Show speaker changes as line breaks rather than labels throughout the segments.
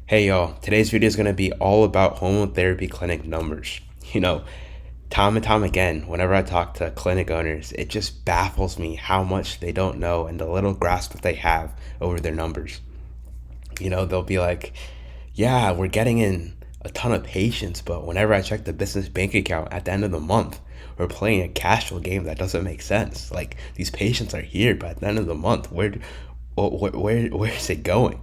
Hey y'all, today's video is going to be all about hormone therapy clinic numbers. Time and time again, whenever I talk to clinic owners, it just baffles me how much they don't know and the little grasp that they have over their numbers. They'll be like, yeah, we're getting in a ton of patients, but whenever I check the business bank account at the end of the month, we're playing a cash flow game that doesn't make sense. Like, these patients are here, but at the end of the month, where is it going?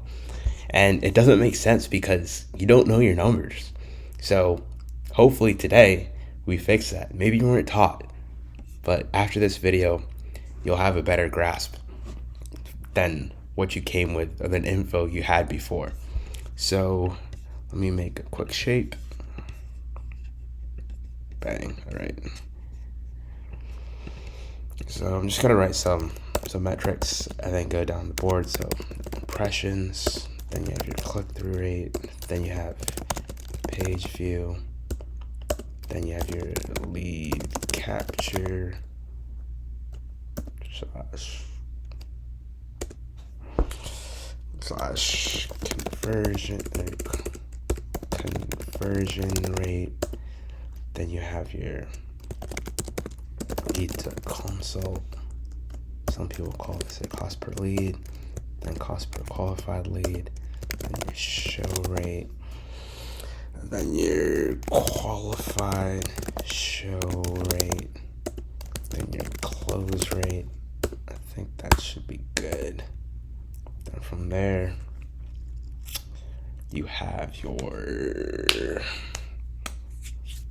And it doesn't make sense because you don't know your numbers. So hopefully today we fix that. Maybe you weren't taught, but after this video, you'll have a better grasp than what you came with or than info you had before. So let me make a quick shape. Bang. All right. So I'm just gonna write some metrics and then go down the board. So impressions, then you have your click-through rate, then you have page view, then you have your lead capture slash conversion rate, then you have your lead to consult. Some people call this a cost per lead, then cost per qualified lead, then your show rate, and then your qualified show rate, then your close rate. I think that should be good. Then from there, you have your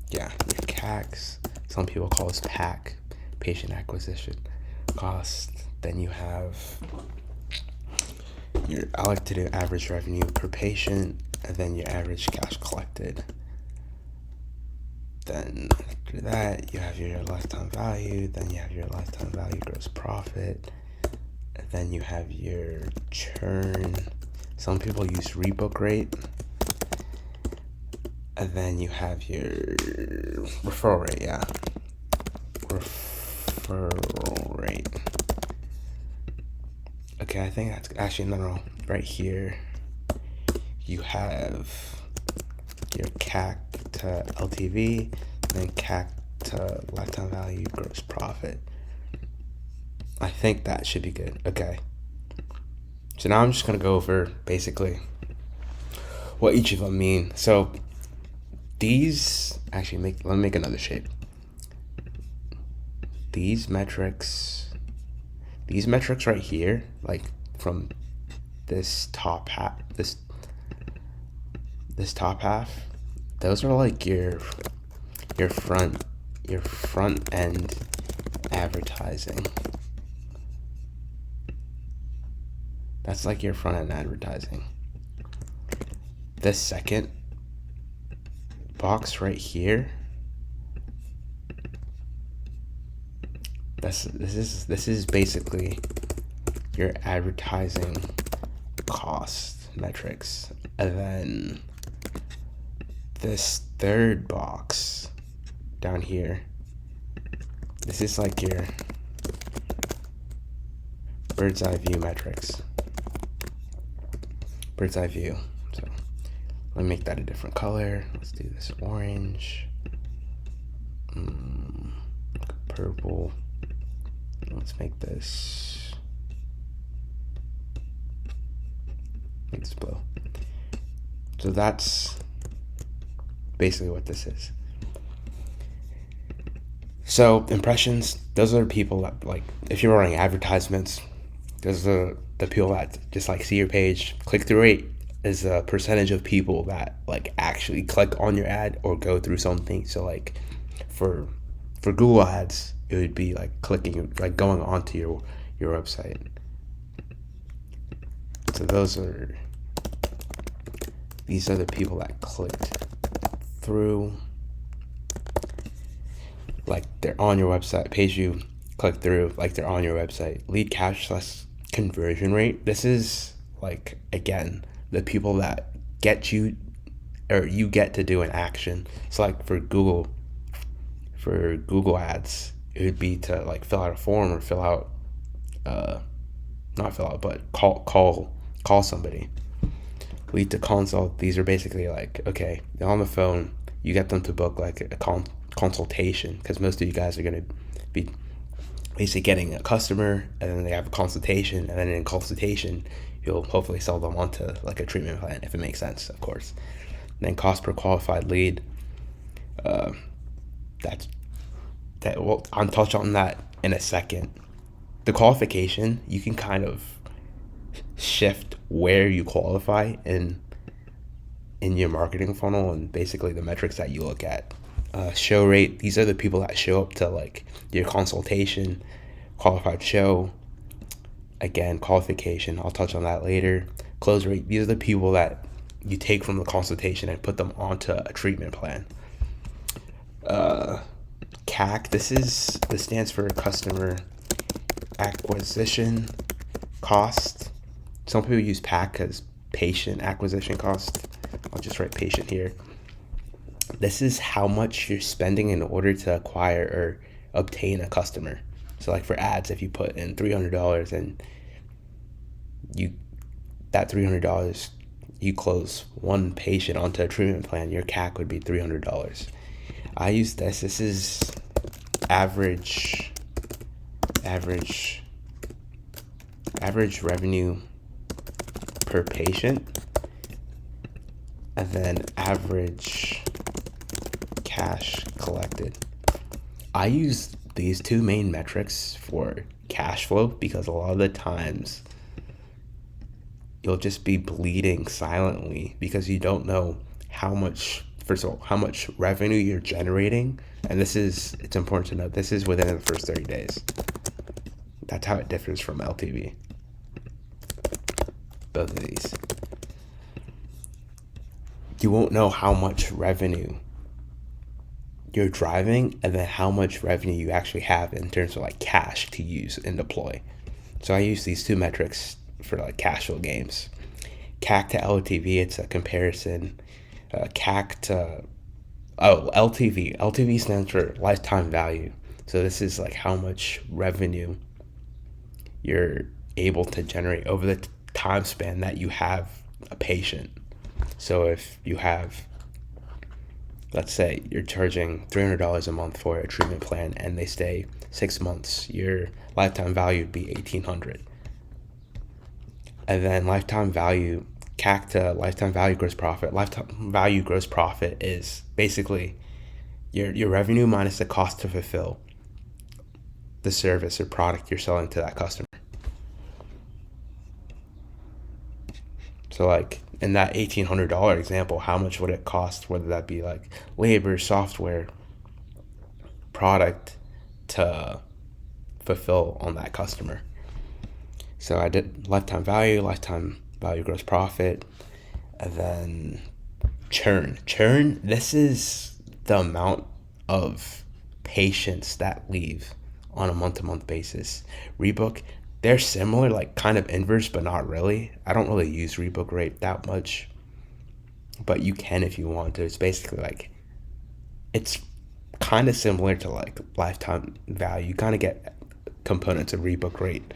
CACs. Some people call this PAC, patient acquisition cost. Then you have I like to do average revenue per patient, and then your average cash collected. Then after that, you have your lifetime value, then you have your lifetime value gross profit, and then you have your churn. Some people use rebook rate. And then you have your referral rate, referral rate. Okay, I think that's actually, no. Right here, you have your CAC to LTV, then CAC to lifetime value gross profit. I think that should be good. Okay. So now I'm just going to go over basically what each of them mean. So these actually let me make another shape. These metrics right here, like from this top half, this top half, those are like your front end advertising. That's like your front end advertising. This second box right here, this is basically your advertising cost metrics. And then this third box down here, this is like your bird's eye view metrics. Bird's eye view. So let me make that a different color. Let's do this orange, purple. Let's make this blue. So that's basically what this is. So impressions, those are people that, like, if you're running advertisements, those are the people that just like see your page. Click-through rate is a percentage of people that like actually click on your ad or go through something. So like for Google ads, it would be like clicking, like going onto your website. So these are the people that clicked through, like they're on your website. Page view, click through, like they're on your website. Lead capture / conversion rate, this is like, again, the people that get you, or you get to do an action. So like for Google ads, it would be to like fill out a form or call somebody. lead to consult. These are basically like, okay, they're on the phone, you get them to book like a consultation, because most of you guys are going to be basically getting a customer, and then they have a consultation, and then in consultation you'll hopefully sell them onto like a treatment plan, if it makes sense, of course. And then cost per qualified lead, that's that. Well, I'll touch on that in a second. The qualification, you can kind of shift where you qualify in your marketing funnel, and basically the metrics that you look at. Show rate, these are the people that show up to like your consultation. Qualified show, again, qualification, I'll touch on that later. Close rate, these are the people that you take from the consultation and put them onto a treatment plan. CAC, this stands for customer acquisition cost. Some people use PAC as patient acquisition cost. I'll just write patient here. This is how much you're spending in order to acquire or obtain a customer. So like for ads, if you put in $300 and that $300, you close one patient onto a treatment plan, your CAC would be $300. I use this. This is average revenue per patient, and then average cash collected. I use these two main metrics for cash flow because a lot of the times you'll just be bleeding silently because you don't know how much revenue you're generating. And it's important to note, this is within the first 30 days. That's how it differs from LTV. Both of these. You won't know how much revenue you're driving and then how much revenue you actually have in terms of like cash to use and deploy. So I use these two metrics for like cash flow games. CAC to LTV, it's a comparison. CAC to LTV. LTV stands for lifetime value. So this is like how much revenue you're able to generate over the time span that you have a patient. So if you have, let's say you're charging $300 a month for a treatment plan and they stay 6 months, your lifetime value would be $1,800. And then lifetime value, CAC to lifetime value gross profit. Lifetime value gross profit is basically your revenue minus the cost to fulfill the service or product you're selling to that customer. So like in that $1,800 example, how much would it cost, whether that be like labor, software, product, to fulfill on that customer? So I did lifetime value gross profit, and then churn. This is the amount of patients that leave on a month-to-month basis. Rebook, they're similar, like kind of inverse, but not really. I don't really use rebook rate that much, but you can if you want to. It's basically like, it's kind of similar to like lifetime value. You kind of get components of rebook rate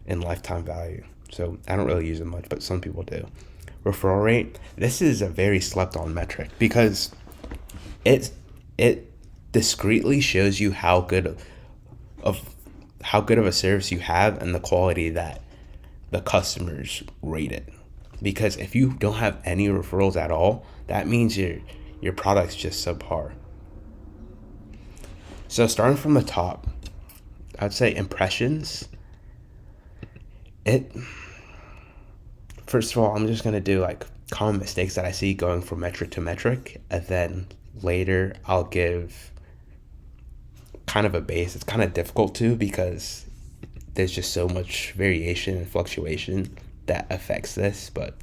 and lifetime value. So I don't really use it much, but some people do. Referral rate, this is a very slept on metric because it discreetly shows you how good of a service you have and the quality that the customers rate it. Because if you don't have any referrals at all, that means your product's just subpar. So starting from the top, I'd say impressions. First of all, I'm just gonna do like common mistakes that I see going from metric to metric, and then later I'll give kind of a base. It's kind of difficult too because there's just so much variation and fluctuation that affects this, but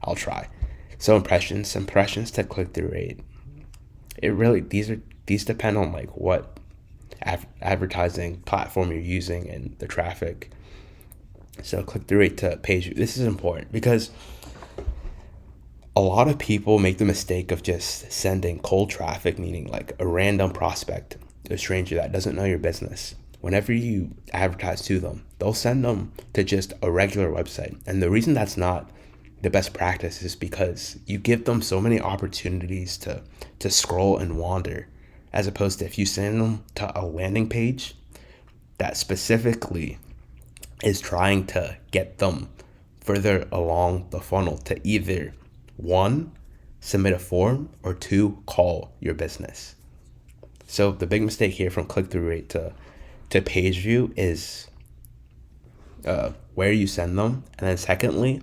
I'll try. So impressions to click-through rate. These depend on like what advertising platform you're using and the traffic. So click-through rate to page view. This is important because a lot of people make the mistake of just sending cold traffic, meaning like a random prospect, a stranger that doesn't know your business. Whenever you advertise to them, they'll send them to just a regular website. And the reason that's not the best practice is because you give them so many opportunities to scroll and wander, as opposed to if you send them to a landing page that specifically is trying to get them further along the funnel to either one, submit a form, or two, call your business. So the big mistake here from click-through rate to page view is where you send them, and then secondly,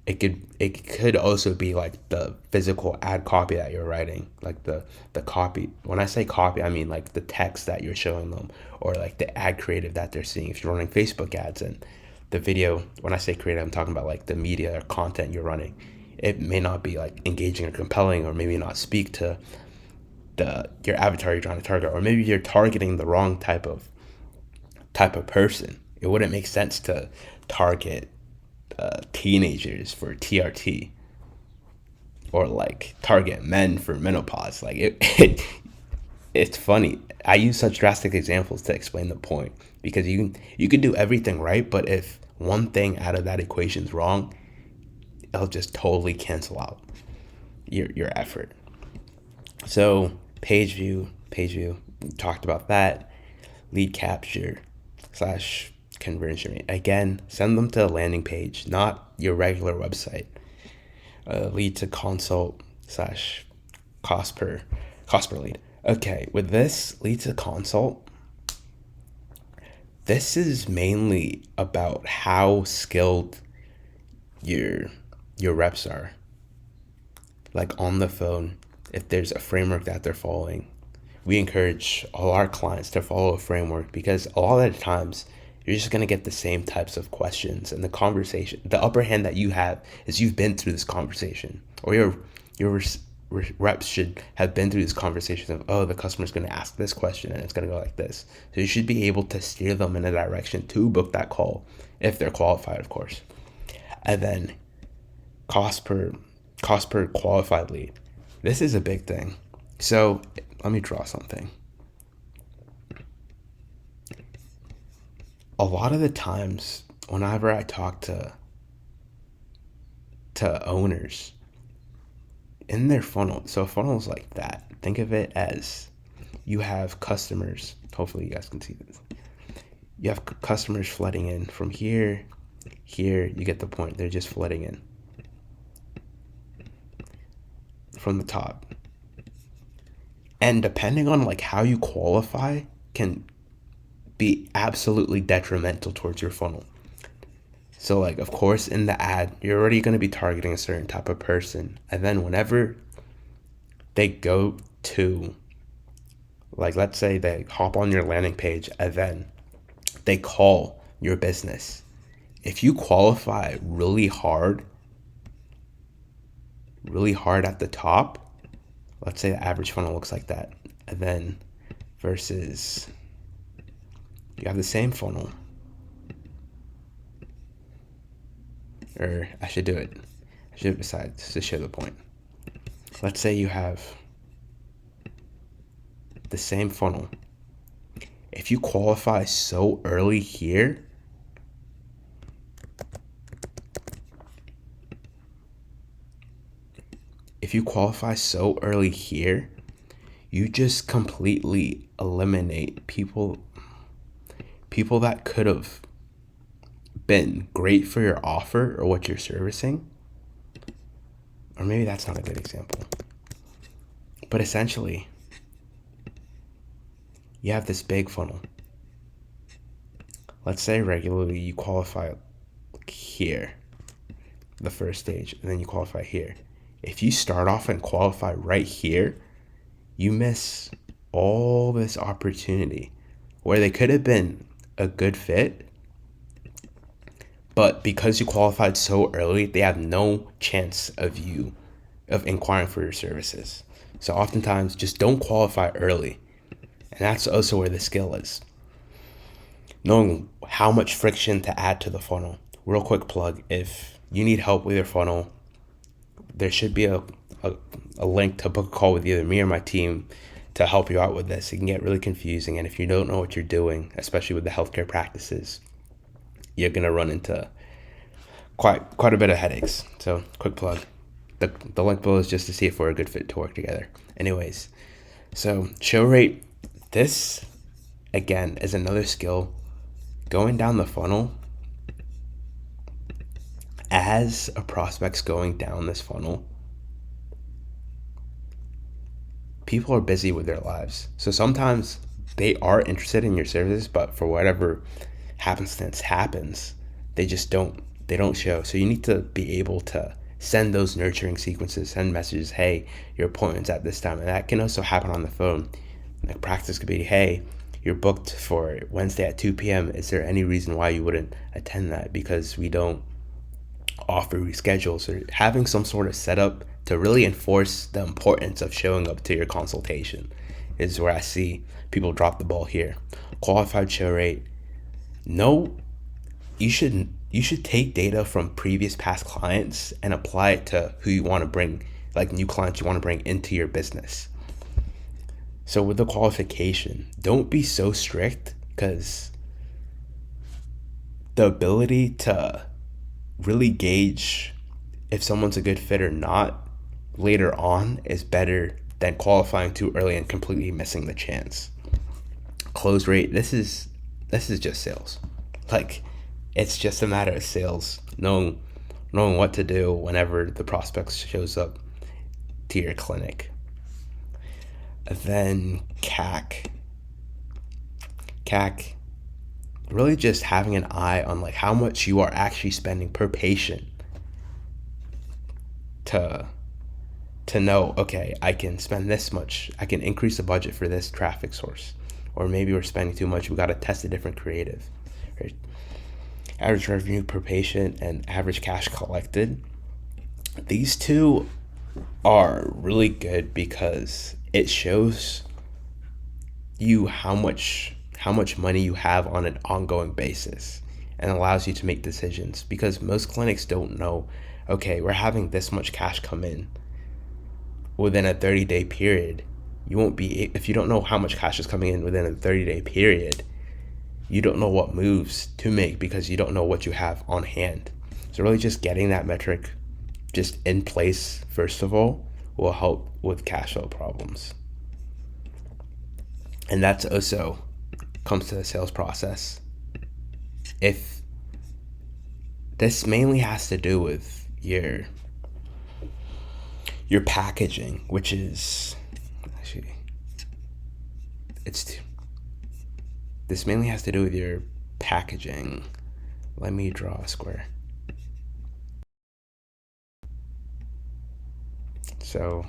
it could also be like the physical ad copy that you're writing, like the copy. When I say copy, I mean like the text that you're showing them, or like the ad creative that they're seeing. If you're running Facebook ads, and the video, when I say creative, I'm talking about like the media or content you're running. It may not be like engaging or compelling, or maybe not speak to your avatar you're trying to target, or maybe you're targeting the wrong type of person. It wouldn't make sense to target teenagers for TRT, or like target men for menopause. Like it's funny. I use such drastic examples to explain the point, because you can do everything right, but if one thing out of that equation is wrong, it'll just totally cancel out your effort. So page view, we talked about that. Lead capture slash conversion rate. Again, send them to a landing page, not your regular website. Lead to consult slash cost per lead. Okay, with this lead to consult, this is mainly about how skilled your reps are. Like on the phone, if there's a framework that they're following, we encourage all our clients to follow a framework, because a lot of the times you're just going to get the same types of questions, and the conversation, the upper hand that you have is you've been through this conversation, or your reps should have been through this conversation of, oh, the customer's going to ask this question and it's going to go like this. So you should be able to steer them in a direction to book that call, if they're qualified, of course. And then cost per qualified lead. This is a big thing. So let me draw something. A lot of the times, whenever I talk to owners in their funnel, so a funnel is like that. Think of it as you have customers. Hopefully you guys can see this. You have customers flooding in from here. You get the point. They're just flooding in from the top. And depending on like how you qualify can be absolutely detrimental towards your funnel. So like, of course, in the ad, you're already going to be targeting a certain type of person. And then whenever they go to, like, let's say they hop on your landing page and then they call your business. If you qualify really hard at the top, let's say the average funnel looks like that, and then versus you have the same funnel, or I should do it besides to show the point. Let's say you have the same funnel. If you qualify so early here, you just completely eliminate people that could have been great for your offer or what you're servicing. Or maybe that's not a good example. But essentially, you have this big funnel. Let's say regularly you qualify here, the first stage, and then you qualify here. If you start off and qualify right here, you miss all this opportunity where they could have been a good fit, but because you qualified so early, they have no chance of inquiring for your services. So oftentimes, just don't qualify early. And that's also where the skill is. Knowing how much friction to add to the funnel. Real quick plug, if you need help with your funnel, there should be a link to book a call with either me or my team to help you out with this. It can get really confusing, and if you don't know what you're doing, especially with the healthcare practices, you're going to run into quite a bit of headaches. So quick plug. The link below is just to see if we're a good fit to work together. Anyways, so show rate, this again is another skill. Going down the funnel, as a prospect's going down this funnel, people are busy with their lives. So sometimes they are interested in your services, but for whatever happenstance happens, they don't show. So you need to be able to send those nurturing sequences, send messages, hey, your appointment's at this time. And that can also happen on the phone. Like practice could be, hey, you're booked for Wednesday at 2 p.m. Is there any reason why you wouldn't attend that? Because we don't offer reschedules, or having some sort of setup to really enforce the importance of showing up to your consultation is where I see people drop the ball here. Qualified show rate. No, you should take data from previous past clients and apply it to who you want to bring, like new clients you want to bring into your business. So with the qualification, don't be so strict, because the ability to really gauge if someone's a good fit or not later on is better than qualifying too early and completely missing the chance. Close rate, this is just sales. Like, it's just a matter of sales, knowing what to do whenever the prospect shows up to your clinic. Then CAC, really just having an eye on like how much you are actually spending per patient to know, okay, I can spend this much, I can increase the budget for this traffic source, or maybe we're spending too much, we got to test a different creative. Right? Average revenue per patient and average cash collected, these two are really good because it shows you how much money you have on an ongoing basis, and allows you to make decisions, because most clinics don't know, okay, we're having this much cash come in within a 30-day period. You won't be, if you don't know how much cash is coming in within a 30-day period, you don't know what moves to make, because you don't know what you have on hand. So really just getting that metric just in place first of all will help with cash flow problems. And that's also comes to the sales process. If this mainly has to do with your packaging, which is actually this mainly has to do with your packaging. Let me draw a square. So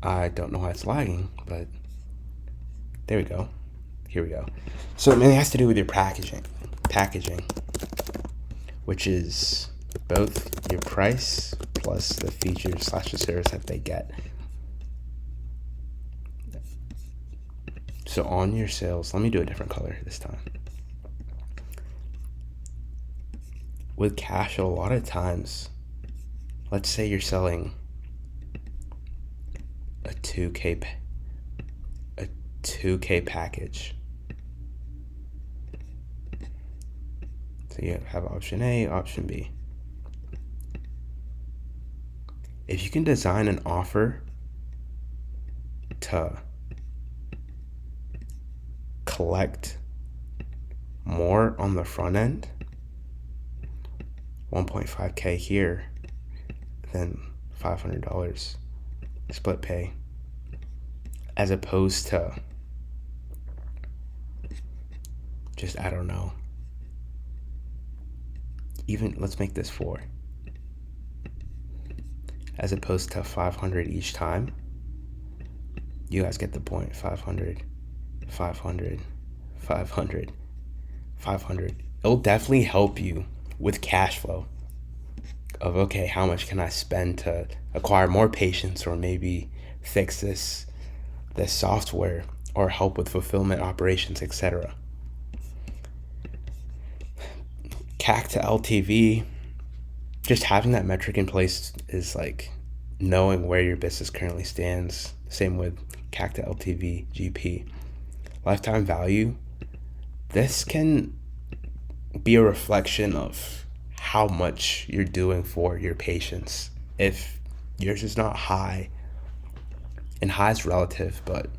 I don't know why it's lagging, but there we go. Here we go. So it mainly has to do with your packaging, which is both your price plus the features / the service that they get. So on your sales, let me do a different color this time. With cash, a lot of times, let's say you're selling a 2K package. So you have option A, option B. If you can design an offer to collect more on the front end, 1.5K here, then $500 split pay, as opposed to just, I don't know, even let's make this 4, as opposed to 500 each time. You guys get the point. 500, 500, 500, 500. It'll definitely help you with cash flow of, okay, how much can I spend to acquire more patients, or maybe fix this software, or help with fulfillment operations, etc. CAC to LTV, just having that metric in place is like knowing where your business currently stands. Same with CAC to LTV, GP. Lifetime value, this can be a reflection of how much you're doing for your patients. If yours is not high, and high is relative, but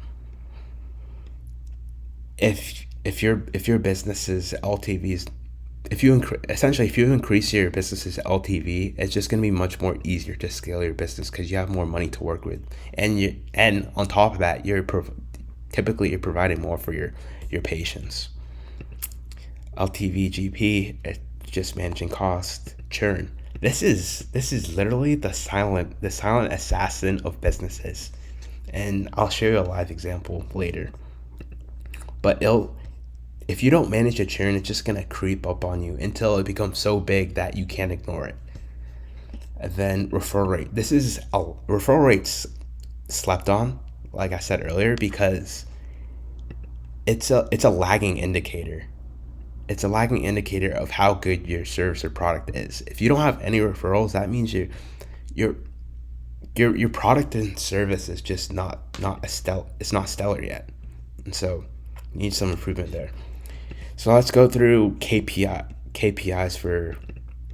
if your business's LTVs, if you increase your business's LTV, it's just going to be much more easier to scale your business because you have more money to work with, and on top of that, typically you're providing more for your patients. LTV, GP, it's just managing cost, churn. This is literally the silent assassin of businesses, and I'll show you a live example later. But if you don't manage a churn, it's just gonna creep up on you until it becomes so big that you can't ignore it. And then referral rate. Referral rates slept on, like I said earlier, because it's a lagging indicator. It's a lagging indicator of how good your service or product is. If you don't have any referrals, that means your your product and service is just it's not stellar yet, and so you need some improvement there. So let's go through KPIs for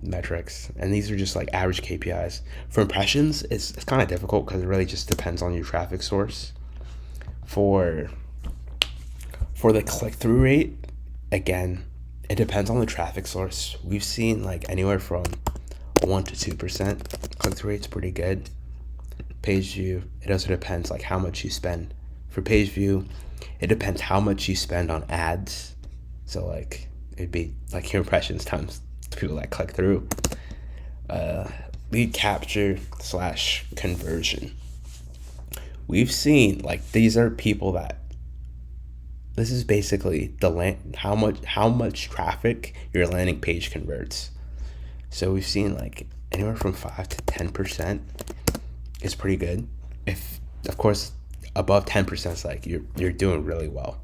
metrics, and these are just like average KPIs. For impressions, it's kind of difficult because it really just depends on your traffic source. For the click-through rate, again, it depends on the traffic source. We've seen like anywhere from 1 to 2% click-through rate's pretty good. Page view, it also depends like how much you spend. For page view, it depends how much you spend on ads. So like it'd be like your impressions times the people that click through. Lead capture / conversion. We've seen like these are people that this is basically how much traffic your landing page converts. So we've seen like anywhere from 5 to 10% is pretty good. If of course above 10% is like you're doing really well.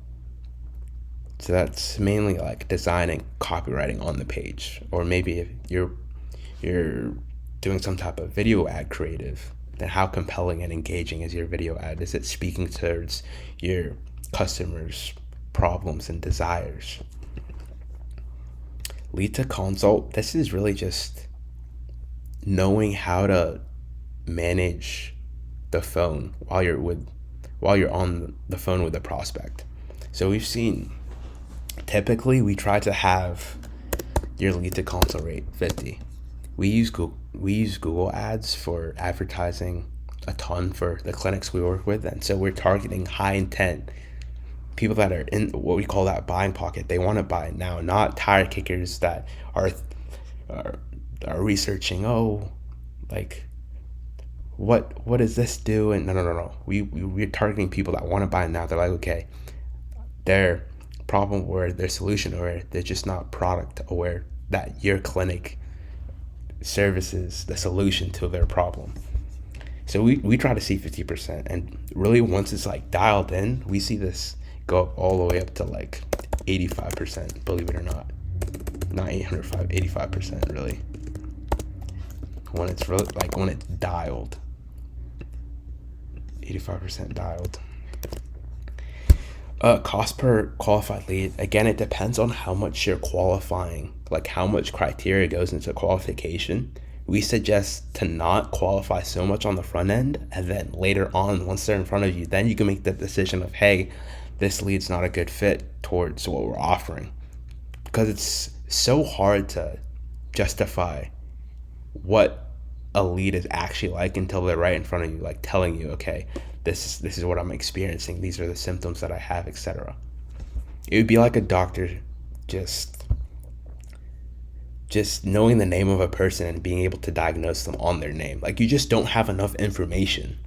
So that's mainly like designing, copywriting on the page, or maybe if you're doing some type of video ad creative, then how compelling and engaging is your video ad? Is it speaking towards your customers' problems and desires? Lead to consult, this is really just knowing how to manage the phone while you're on the phone with a prospect. So we've seen typically we try to have your lead to consult rate 50. We use Google ads for advertising a ton for the clinics we work with, and so we're targeting high intent people that are in what we call that buying pocket. They want to buy now, not tire kickers that are researching, like what does this do? And no. We're targeting people that want to buy now. They're like, okay, their problem or their solution, or they're just not product aware that your clinic services the solution to their problem. So we try to see 50%, and really once it's like dialed in, we see this go up all the way up to like 85%, believe it or not 805, 85% really, when it's really like when it's dialed, 85% dialed. Cost per qualified lead, again, it depends on how much you're qualifying, like how much criteria goes into qualification. We suggest to not qualify so much on the front end, and then later on, once they're in front of you, then you can make the decision of, hey, this lead's not a good fit towards what we're offering. Because it's so hard to justify what a lead is actually like until they're right in front of you, like telling you, okay, this is what I'm experiencing, these are the symptoms that I have, etc. It would be like a doctor just knowing the name of a person and being able to diagnose them on their name. Like, you just don't have enough information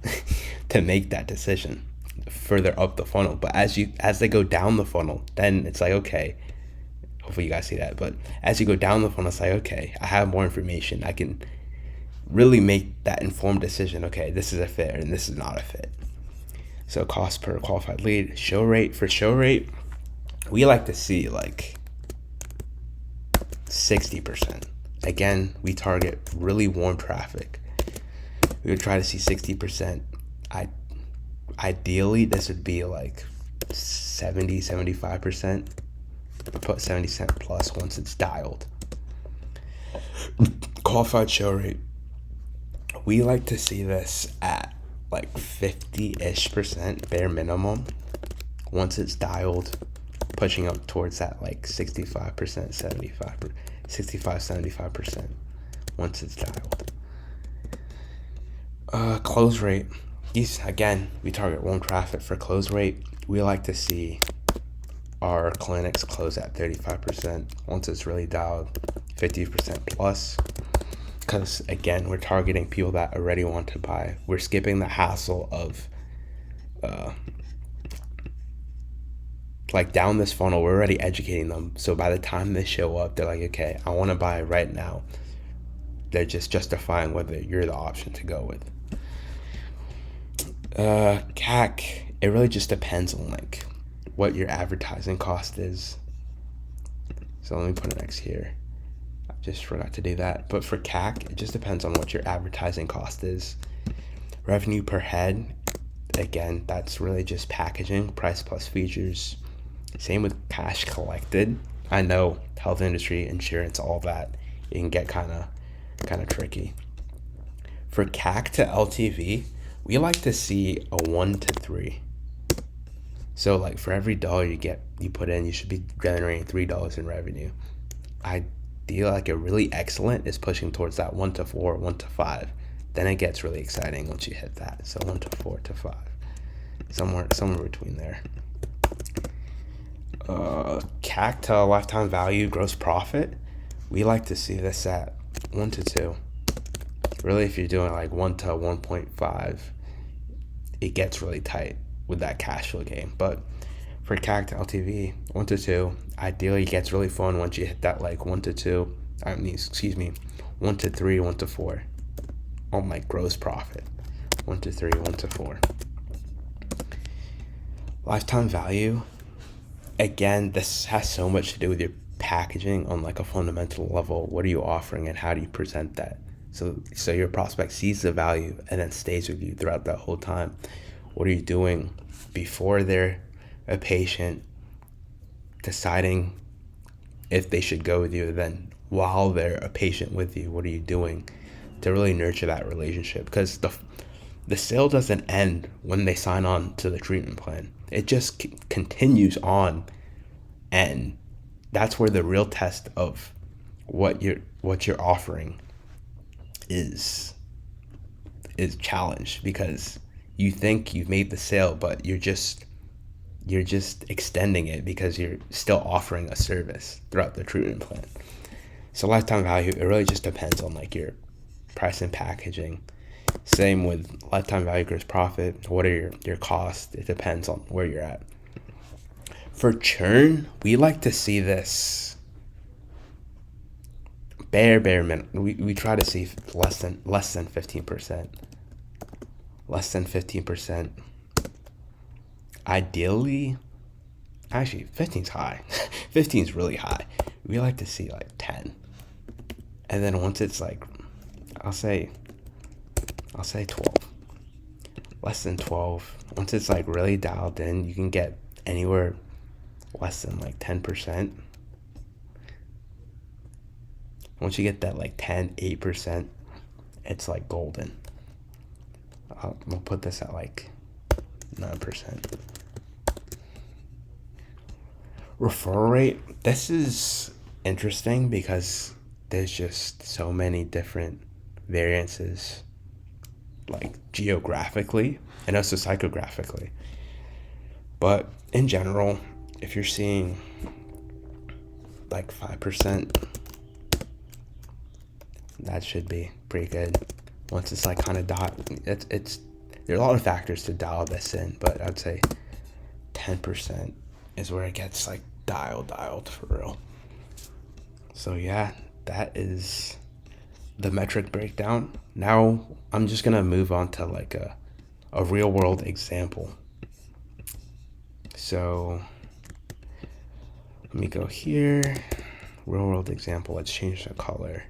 to make that decision further up the funnel. But as they go down the funnel, then it's like, okay, hopefully you guys see that, but as you go down the funnel, it's like, okay, I have more information, I can really make that informed decision. Okay, this is a fit and this is not a fit. So cost per qualified lead. Show rate, for show rate, we like to see like 60%. Again, we target really warm traffic. We would try to see 60%. Ideally this would be like 70, 75%. I put 70% plus once it's dialed. Qualified show rate. We like to see this at like 50-ish% bare minimum. Once it's dialed, pushing up towards that like 65%, 75% once it's dialed. Close rate. These, again, we target warm traffic. For close rate, we like to see our clinics close at 35%. Once it's really dialed, 50% plus. Because, again, we're targeting people that already want to buy. We're skipping the hassle of like down this funnel. We're already educating them. So by the time they show up, they're like, okay, I want to buy right now. They're just justifying whether you're the option to go with. CAC, it really just depends on like what your advertising cost is. So let me put an X here. I just forgot to do that. But for CAC, it just depends on what your advertising cost is. Revenue per head, again, that's really just packaging, price plus features. Same with cash collected. I know health industry, insurance, all that, it can get kind of tricky. For CAC to LTV, we like to see a 1 to 3. So like for every dollar you put in, you should be generating $3 in revenue. I feel like a really excellent is pushing towards that 1 to 4, 1 to 5. Then it gets really exciting once you hit that. So 1 to 4 to 5, somewhere between there. CAC to lifetime value, gross profit, we like to see this at 1 to 2. Really, if you're doing like 1 to 1.5, it gets really tight with that cash flow game. But for CAC to LTV, 1 to 2, ideally it gets really fun once you hit that like 1 to 2, 1 to 3, 1 to 4 on like gross profit. 1 to 3, 1 to 4. Lifetime value, again, this has so much to do with your packaging on like a fundamental level. What are you offering and how do you present that? So your prospect sees the value and then stays with you throughout that whole time. What are you doing before they're a patient, deciding if they should go with you? Then while they're a patient with you, what are you doing to really nurture that relationship? Because the sale doesn't end when they sign on to the treatment plan. It just continues on, and that's where the real test of what you're offering is challenged, because you think you've made the sale, but you're just extending it because you're still offering a service throughout the treatment plan. So lifetime value, it really just depends on like your price and packaging. Same with lifetime value, gross profit. What are your costs? It depends on where you're at. For churn, we like to see this bare minimum. We try to see less than 15%. Less than 15%. Ideally, actually 15's high. 15's really high. We like to see like 10. And then once it's like, I'll say 12. Less than 12. Once it's like really dialed in, you can get anywhere less than like 10%. Once you get that like 10, 8%, it's like golden. We'll put this at like 9%. Referral rate, this is interesting because there's just so many different variances, like geographically and also psychographically. But in general, if you're seeing like 5%, that should be pretty good. Once it's like kind of it's there are a lot of factors to dial this in, but I'd say 10% is where it gets like dialed for real. So yeah, that is the metric breakdown. Now I'm just gonna move on to like a real world example. So let me go here, real world example. Let's change the color.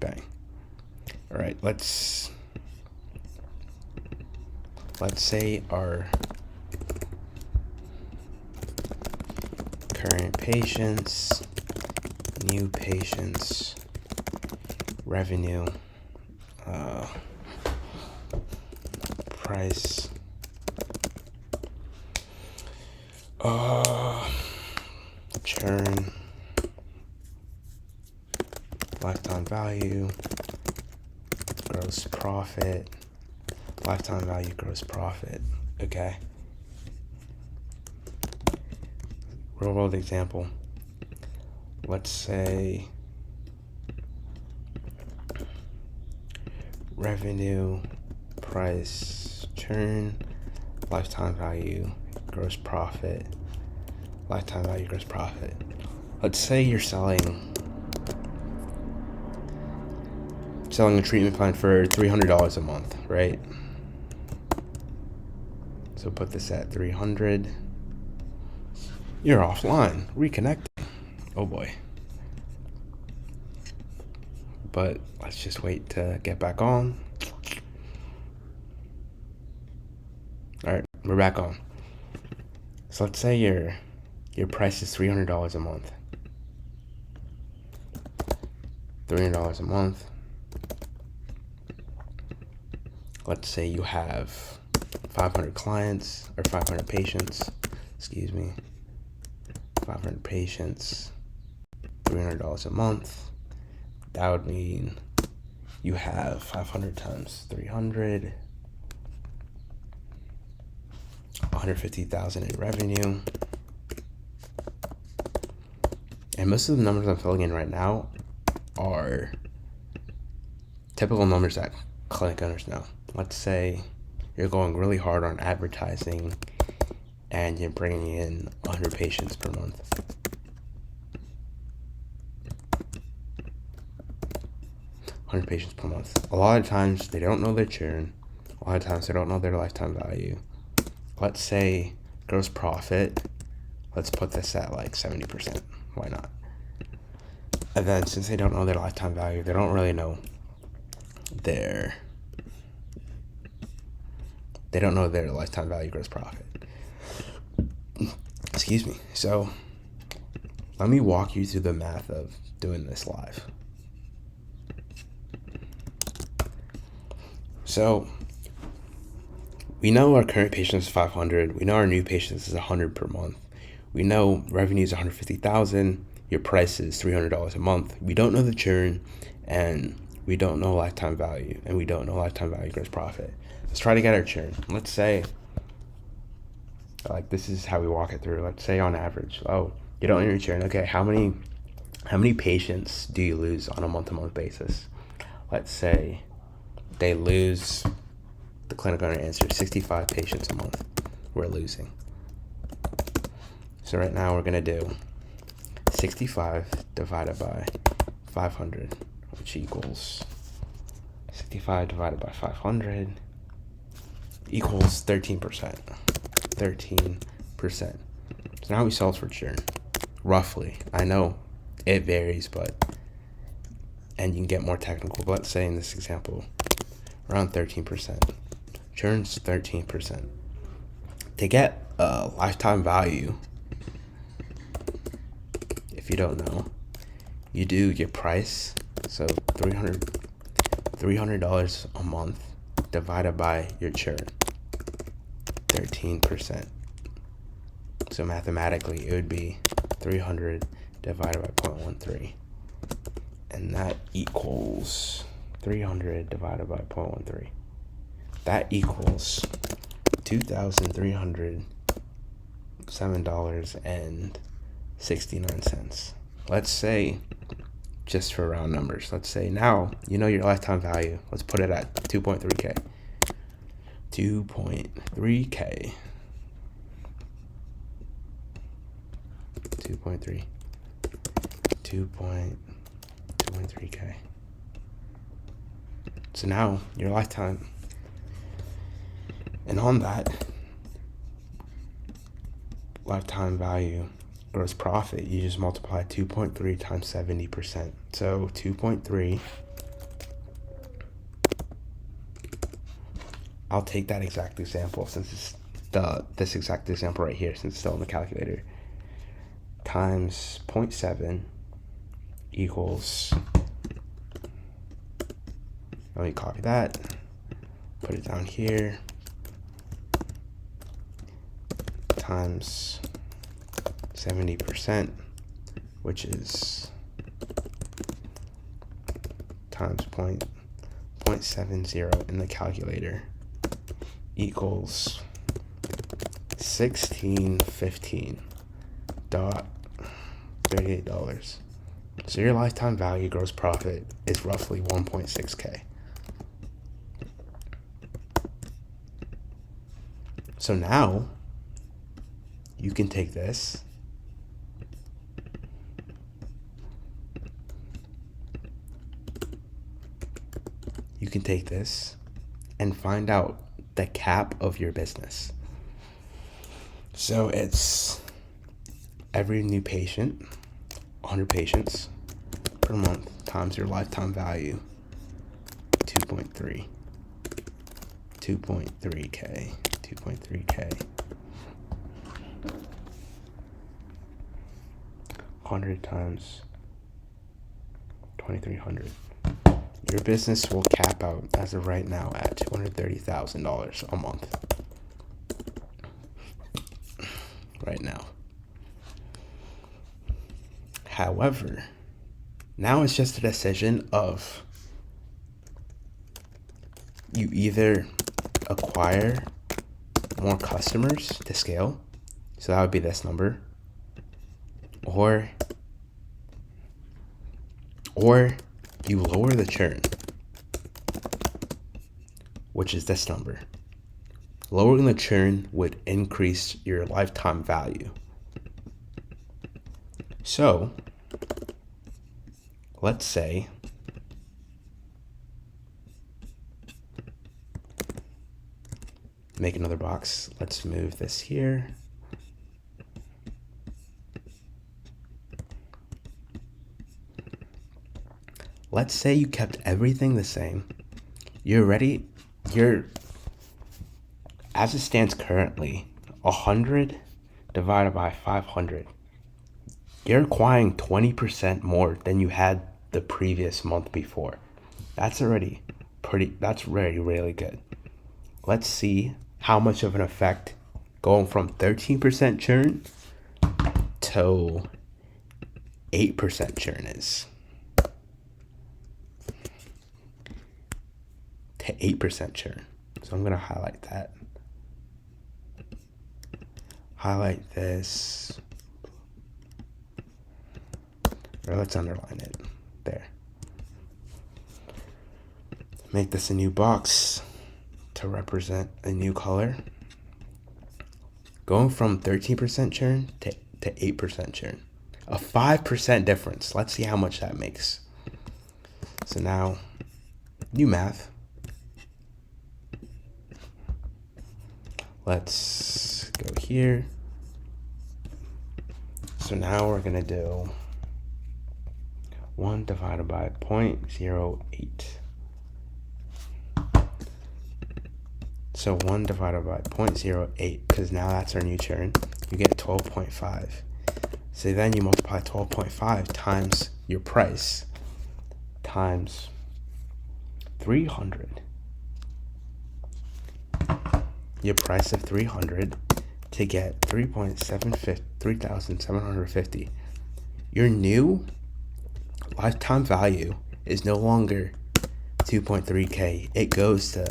Bang. All right, let's say our current patients, new patients, revenue, price, churn, lifetime value, gross profit, lifetime value, gross profit. Okay. Real world example. Let's say revenue, price, churn, lifetime value, gross profit, lifetime value, gross profit. Let's say you're selling a treatment plan for $300 a month, right? So put this at 300. You're offline, reconnecting. Oh boy. But let's just wait to get back on. All right, we're back on. So let's say your price is $300 a month. $300 a month. Let's say you have 500 clients or 500 patients. 500 patients, $300 a month. That would mean you have 500 times 300, 150,000 in revenue. And most of the numbers I'm filling in right now are typical numbers that clinic owners know. Let's say you're going really hard on advertising and you're bringing in 100 patients per month. Patients per month. A lot of times they don't know their churn. A lot of times they don't know their lifetime value. Let's say gross profit. Let's put this at like 70%. Why not? And then since they don't know their lifetime value, they don't really know their lifetime value gross profit. Excuse me. So let me walk you through the math of doing this live. So we know our current patients is 500. We know our new patients is 100 per month. We know revenue is 150,000. Your price is $300 a month. We don't know the churn, and we don't know lifetime value, and we don't know lifetime value gross profit. Let's try to get our churn. Let's say, like, this is how we walk it through. Let's say on average, you don't know your churn. Okay, how many patients do you lose on a month-to-month basis? Let's say they lose, the clinic owner answers 65 patients a month we're losing. So right now we're going to do 65 divided by 500, which equals 65 divided by 500 equals 13%. 13%. So now we solve for churn, roughly. I know it varies, and you can get more technical, but let's say in this example, around 13%. Churn's 13%. To get a lifetime value, if you don't know, you do your price, so $300 a month divided by your churn, 13%. So mathematically, it would be 300 divided by 0.13. And that equals 300 divided by 0.13. That equals $2,307.69. Let's say, just for round numbers, let's say now you know your lifetime value. Let's put it at 2.3K. 2.3K. 2.3K. So now your lifetime, and on that lifetime value gross profit, you just multiply 2.3 times 70%. So 2.3, I'll take that exact example since it's this exact example right here, since it's still in the calculator, times 0.7 equals, let me copy that, put it down here, times 70%, which is times 0.70 in the calculator, equals $1615.38. So your lifetime value gross profit is roughly 1.6K. So now you can take this and find out the cap of your business. So it's every new patient, 100 patients per month times your lifetime value, 2.3K. 100 times 2,300. Your business will cap out as of right now at $230,000 a month. Right now. However, now it's just a decision of you either acquire more customers to scale, so that would be this number, or you lower the churn, which is this number. Lowering the churn would increase your lifetime value. So, let's say make another box. Let's move this here. Let's say you kept everything the same. As it stands currently, 100 divided by 500. You're acquiring 20% more than you had the previous month before. That's really good. Let's see how much of an effect going from 13% churn to 8% churn is. To 8% churn. So I'm going to highlight that. Highlight this. Or let's underline it. There. Make this a new box to represent a new color. Going from 13% churn to 8% churn. A 5% difference. Let's see how much that makes. So now, new math. Let's go here. So now we're going to do 1 divided by 0.08. So 1 divided by 0.08, because now that's our new churn, you get 12.5. So then you multiply 12.5 times your price times 300. Your price of 300 to get 3,750. Your new lifetime value is no longer 2.3K. It goes to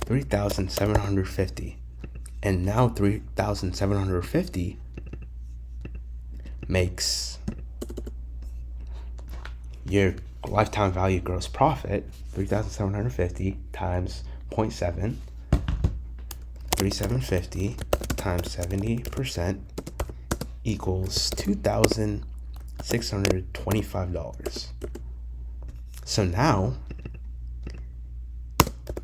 3,750. And now 3,750 makes your lifetime value gross profit 3,750 times 0.7. 3,750 times 70% equals $2,625. So now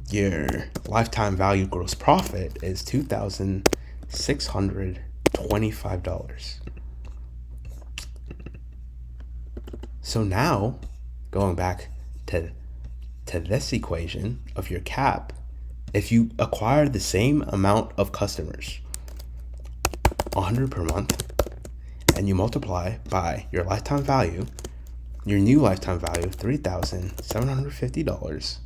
your lifetime value gross profit is $2,625. So now, going back to this equation of your cap, if you acquire the same amount of customers, 100 per month, and you multiply by your lifetime value, your new lifetime value, $3,750.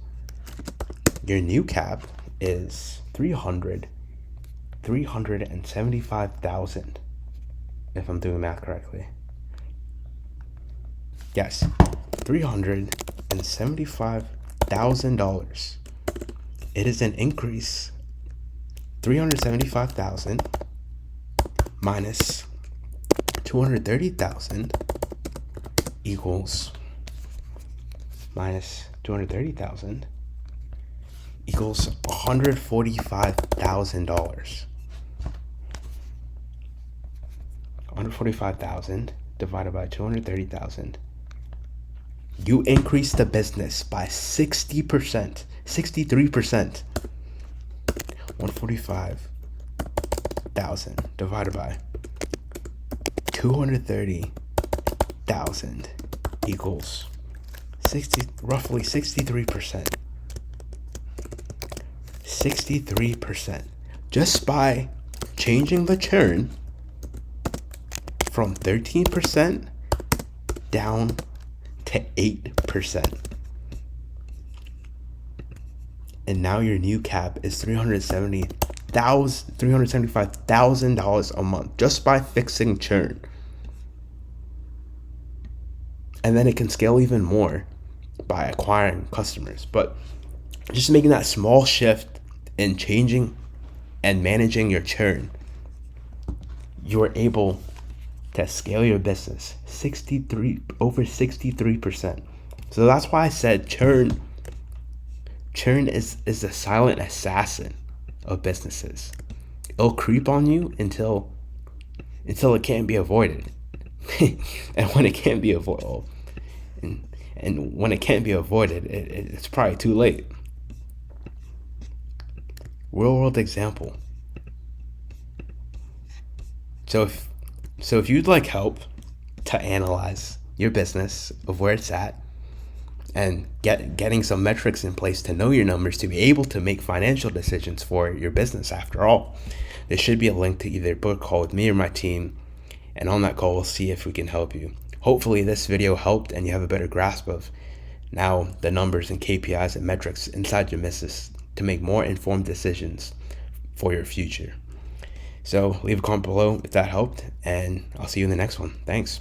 Your new cap is 375,000, if I'm doing math correctly. Yes, $375,000. It is an increase. 375,000 minus 230,000 equals $145,000. $145,000 divided by 230,000. You increase the business by 60%, 63%. 145,000 divided by 230,000 equals roughly 63%. 63%. Just by changing the churn from 13% down to 8%. And now your new cap is $375,000 a month just by fixing churn. And then it can scale even more by acquiring customers. But just making that small shift in changing and managing your churn, you're able to scale your business over 63%. So that's why I said churn is a silent assassin of businesses. It'll creep on you until it can't be avoided. And when it can't be avoided, and when it can't be avoided, it's probably too late. Real world example. So if you'd like help to analyze your business of where it's at and getting some metrics in place to know your numbers to be able to make financial decisions for your business, after all, there should be a link to either book a call with me or my team, and on that call we'll see if we can help you. Hopefully this video helped and you have a better grasp of now the numbers and KPIs and metrics inside your business to make more informed decisions for your future. So leave a comment below if that helped, and I'll see you in the next one. Thanks.